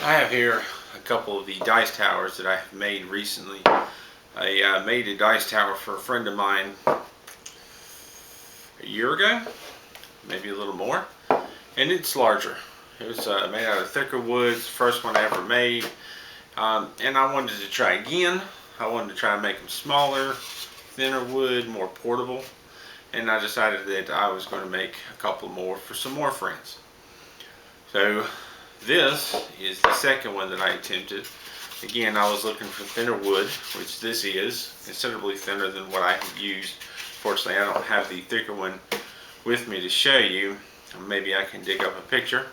I have here a couple of the dice towers that I have made recently. I made a dice tower for a friend of mine a year ago, maybe a little more, and it's larger. It was made out of thicker wood, it's the first one I ever made, and I wanted to try again. I wanted to try and make them smaller, thinner wood, more portable, and I decided that I was going to make a couple more for some more friends. So this is the second one that I attempted. Again, I was looking for thinner wood, which this is considerably thinner than what I have used. Fortunately, I don't have the thicker one with me to show you. Maybe I can dig up a picture.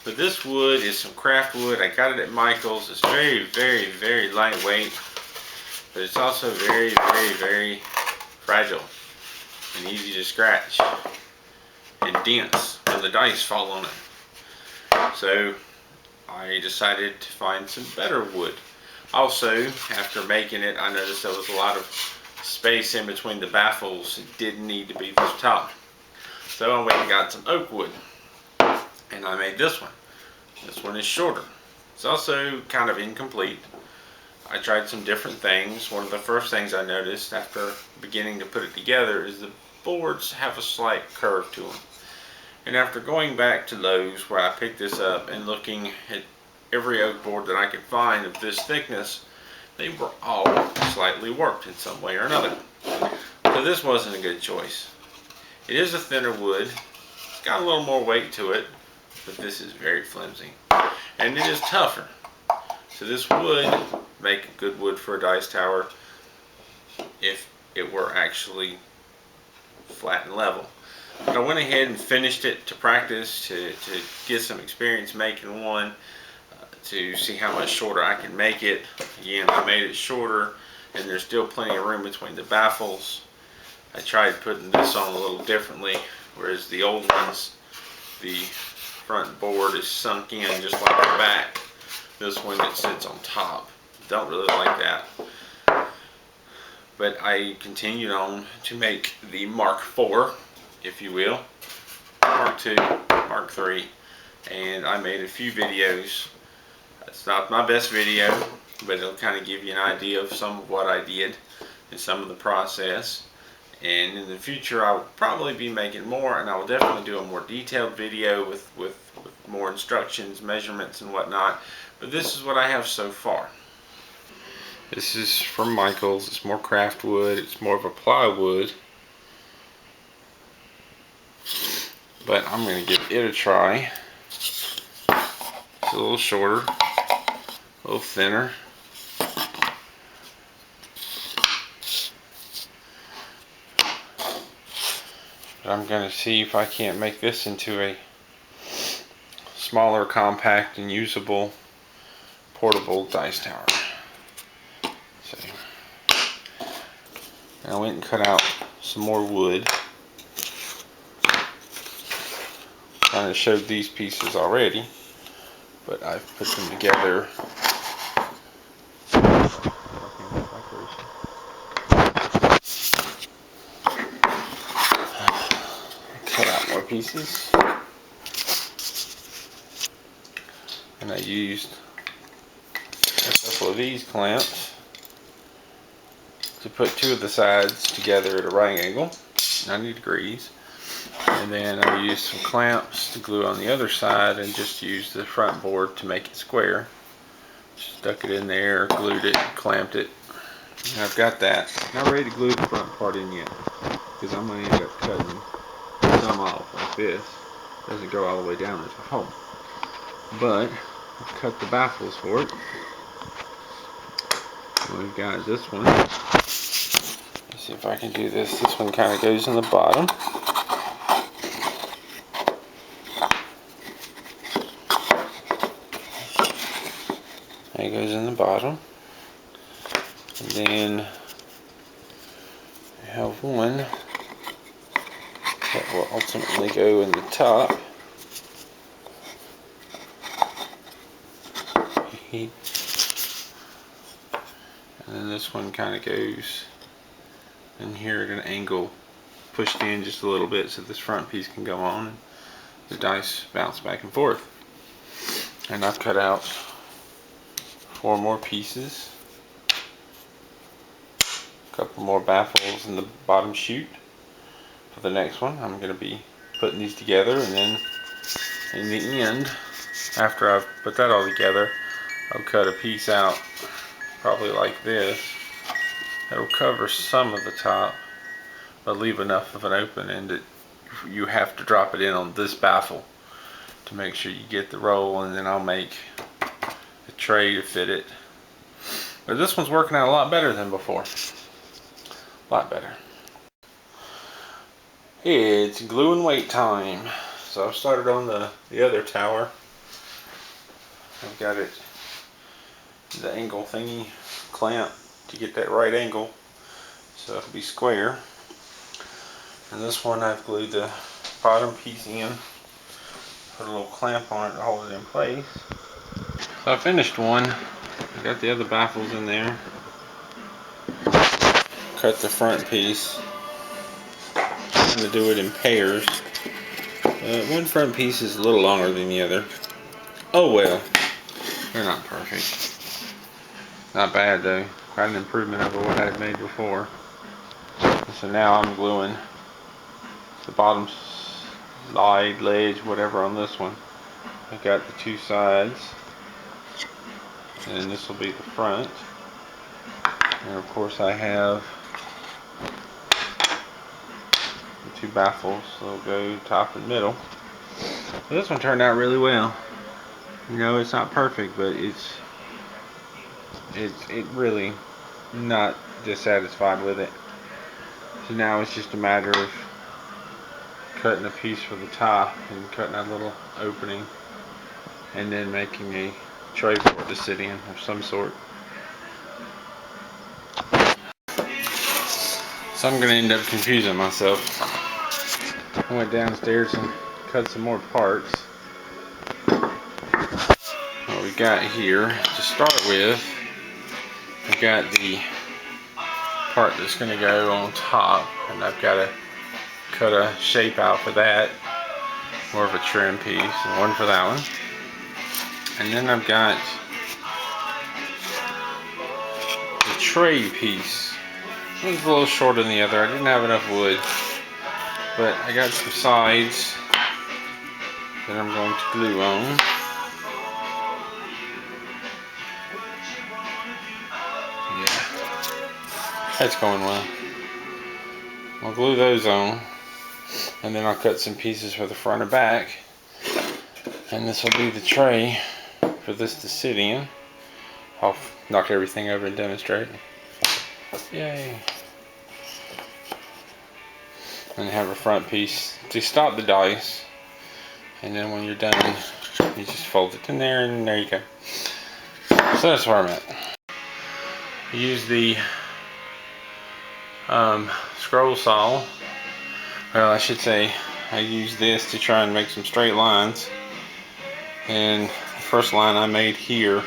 But this wood is some craft wood. I got it at Michael's. It's very, very, very lightweight, but it's also very, very, very fragile and easy to scratch and dense when the dice fall on it. So I decided to find some better wood. Also, after making it, I noticed there was a lot of space in between the baffles. It didn't need to be this top. So I went and got some oak wood, and I made this one. This one is shorter. It's also kind of incomplete. I tried some different things. One of the first things I noticed after beginning to put it together is the boards have a slight curve to them. And after going back to Lowe's where I picked this up and looking at every oak board that I could find of this thickness, they were all slightly warped in some way or another. So this wasn't a good choice. It is a thinner wood. It's got a little more weight to it, but this is very flimsy. And it is tougher. So this would make a good wood for a dice tower if it were actually flat and level. But I went ahead and finished it to practice, to get some experience making one, to see how much shorter I can make it. Again, I made it shorter, and there's still plenty of room between the baffles. I tried putting this on a little differently, whereas the old ones, the front board is sunk in just like the back. This one, it sits on top. Don't really like that. But I continued on to make the Mark IV, if you will, Mark II, Mark III, and I made a few videos. It's not my best video, but it'll kind of give you an idea of some of what I did and some of the process. And in the future, I will probably be making more, and I will definitely do a more detailed video with more instructions, measurements, and whatnot. But this is what I have so far. This is from Michael's. It's more craft wood. It's more of a plywood. But I'm going to give it a try. It's a little shorter, a little thinner. But I'm going to see if I can't make this into a smaller, compact, and usable portable dice tower. So I went and cut out some more wood. Kind of showed these pieces already, but I've put them together. Cut out more pieces, and I used a couple of these clamps to put two of the sides together at a right angle, 90 degrees. And then I used some clamps to glue on the other side and just used the front board to make it square. Stuck it in there, glued it, clamped it. And I've got that. Not ready to glue the front part in yet, because I'm going to end up cutting some off like this. It doesn't go all the way down as a hole. But I've cut the baffles for it. And we've got this one. Let's see if I can do this. This one kind of goes in the bottom. It goes in the bottom, and then I have one that will ultimately go in the top. And then this one kind of goes in here at an angle, pushed in just a little bit so this front piece can go on and the dice bounce back and forth. And I've cut out 4 more pieces, a couple more baffles in the bottom chute. For the next one, I'm going to be putting these together, and then in the end, after I've put that all together, I'll cut a piece out, probably like this. It'll cover some of the top, but leave enough of an open end that you have to drop it in on this baffle to make sure you get the roll, and then I'll make a tray to fit it. But this one's working out a lot better than before. A lot better. It's glue and weight time. So I've started on the other tower. I've got it, the angle thingy clamp to get that right angle so it'll be square. And this one I've glued the bottom piece in, put a little clamp on it to hold it in place. So I finished one. I got the other baffles in there. Cut the front piece. I'm going to do it in pairs. One front piece is a little longer than the other. Oh well, they're not perfect. Not bad though. Quite an improvement over what I had made before. So now I'm gluing the bottom side, ledge, whatever on this one. I've got the 2 sides, and this will be the front. And of course I have the 2 baffles, so they'll go top and middle. So this one turned out really well. You know, it's not perfect, but it's really not dissatisfied with it. So now it's just a matter of cutting a piece for the top and cutting a little opening, and then making a tray for it to sit in of some sort. So I'm going to end up confusing myself. I went downstairs and cut some more parts. What we got here to start with, I've got the part that's going to go on top, and I've got to cut a shape out for that, more of a trim piece, and one for that one. And then I've got the tray piece. One's a little shorter than the other. I didn't have enough wood, but I got some sides that I'm going to glue on. Yeah, that's going well. I'll glue those on, and then I'll cut some pieces for the front and back, and this will be the tray for this to sit in. I'll knock everything over and demonstrate. Yay. And have a front piece to stop the dice, and then when you're done, you just fold it in there, and there you go. So that's where I'm at. I use the scroll saw. Well, I should say I use this to try and make some straight lines, and the first line I made here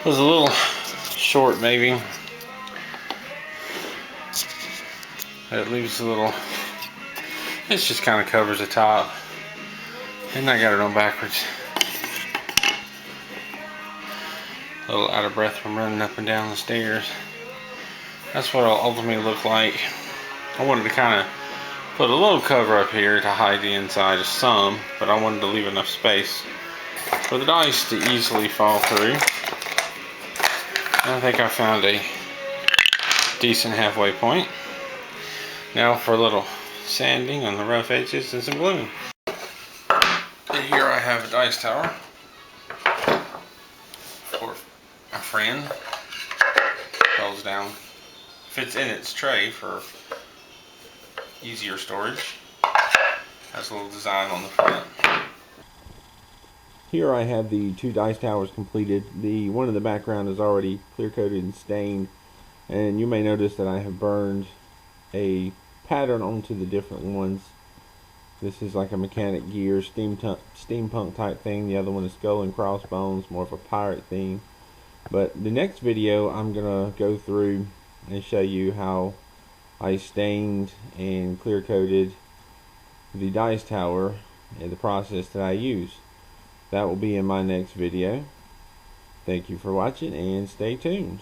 was a little short maybe. It leaves a little, it just kind of covers the top, and I got it on backwards. A little out of breath from running up and down the stairs. That's what it'll ultimately look like. I wanted to kind of put a little cover up here to hide the inside of some, but I wanted to leave enough space for the dice to easily fall through. I think I found a decent halfway point. Now for a little sanding on the rough edges and some gluing. And here I have a dice tower for a friend. Falls down, fits in its tray for easier storage. Has a little design on the front. Here I have the 2 dice towers completed. The one in the background is already clear coated and stained, and you may notice that I have burned a pattern onto the different ones. This is like a mechanic gear steampunk type thing. The other one is skull and crossbones, more of a pirate theme. But the next video I'm gonna go through and show you how I stained and clear coated the dice tower and the process that I use. That will be in my next video. Thank you for watching and stay tuned.